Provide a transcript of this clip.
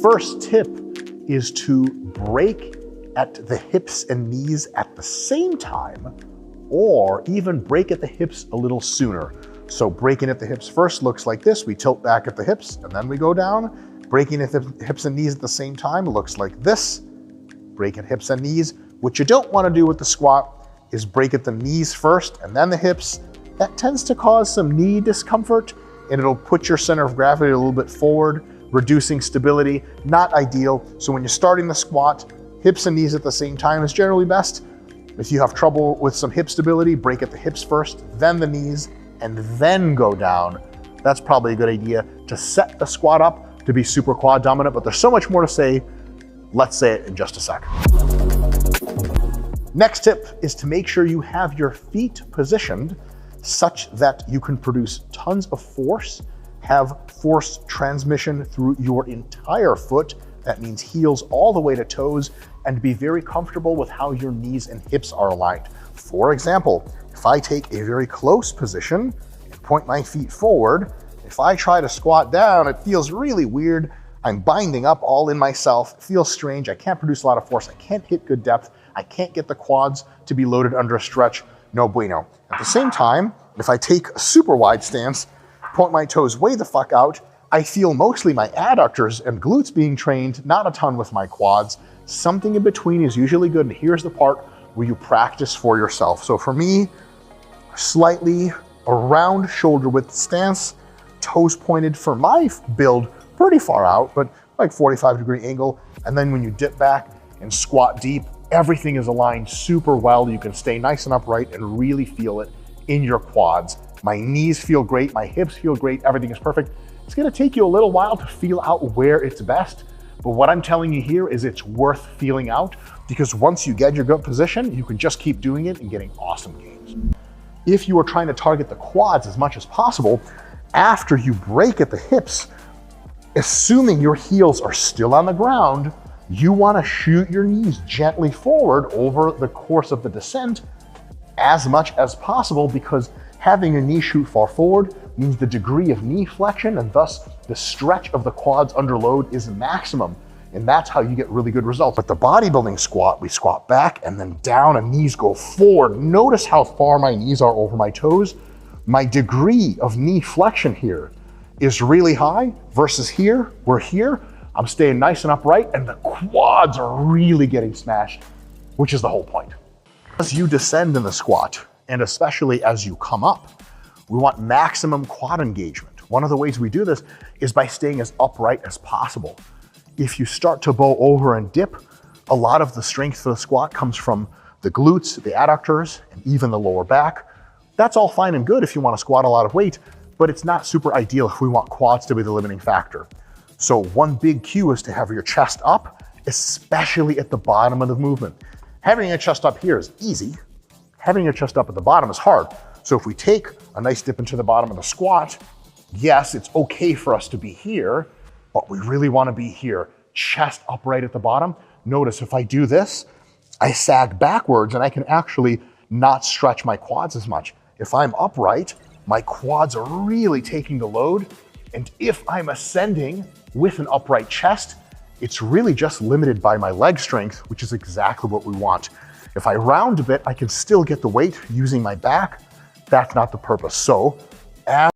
first tip is to break at the hips and knees at the same time, or even break at the hips a little sooner. So breaking at the hips first looks like this. We tilt back at the hips and then we go down. Breaking at the hips and knees at the same time looks like this. Break at hips and knees. What you don't want to do with the squat is break at the knees first and then the hips. That tends to cause some knee discomfort, and it'll put your center of gravity a little bit forward, reducing stability. Not ideal. So when you're starting the squat, hips and knees at the same time is generally best. If you have trouble with some hip stability, break at the hips first, then the knees, and then go down. That's probably a good idea to set the squat up to be super quad dominant, but there's so much more to say. Let's say it in just a sec. Next tip is to make sure you have your feet positioned such that you can produce tons of force, have force transmission through your entire foot. That means heels all the way to toes, and be very comfortable with how your knees and hips are aligned. For example, if I take a very close position and point my feet forward, if I try to squat down, it feels really weird. I'm binding up all in myself. It feels strange. I can't produce a lot of force. I can't hit good depth. I can't get the quads to be loaded under a stretch. No bueno. At the same time, if I take a super wide stance, point my toes way the fuck out, I feel mostly my adductors and glutes being trained, not a ton with my quads. Something in between is usually good, and here's the part where you practice for yourself. So for me, slightly around shoulder width stance, toes pointed for my build pretty far out, but like 45-degree angle. And then when you dip back and squat deep, everything is aligned super well. You can stay nice and upright and really feel it in your quads. My knees feel great, my hips feel great, everything is perfect. It's gonna take you a little while to feel out where it's best, but what I'm telling you here is it's worth feeling out, because once you get your good position, you can just keep doing it and getting awesome gains. If you are trying to target the quads as much as possible, after you break at the hips, assuming your heels are still on the ground, you wanna shoot your knees gently forward over the course of the descent as much as possible, because having your knee shoot far forward means the degree of knee flexion and thus the stretch of the quads under load is maximum. And that's how you get really good results. But the bodybuilding squat, we squat back and then down and knees go forward. Notice how far my knees are over my toes. My degree of knee flexion here is really high versus here, we're here. I'm staying nice and upright and the quads are really getting smashed, which is the whole point. As you descend in the squat, and especially as you come up, we want maximum quad engagement. One of the ways we do this is by staying as upright as possible. If you start to bow over and dip, a lot of the strength for the squat comes from the glutes, the adductors, and even the lower back. That's all fine and good if you want to squat a lot of weight, but it's not super ideal if we want quads to be the limiting factor. So one big cue is to have your chest up, especially at the bottom of the movement. Having your chest up here is easy. Having your chest up at the bottom is hard. So if we take a nice dip into the bottom of the squat, yes, it's okay for us to be here, but we really want to be here, chest upright at the bottom. Notice if I do this, I sag backwards and I can actually not stretch my quads as much. If I'm upright, my quads are really taking the load. And if I'm ascending with an upright chest, it's really just limited by my leg strength, which is exactly what we want. If I round a bit, I can still get the weight using my back. That's not the purpose. So as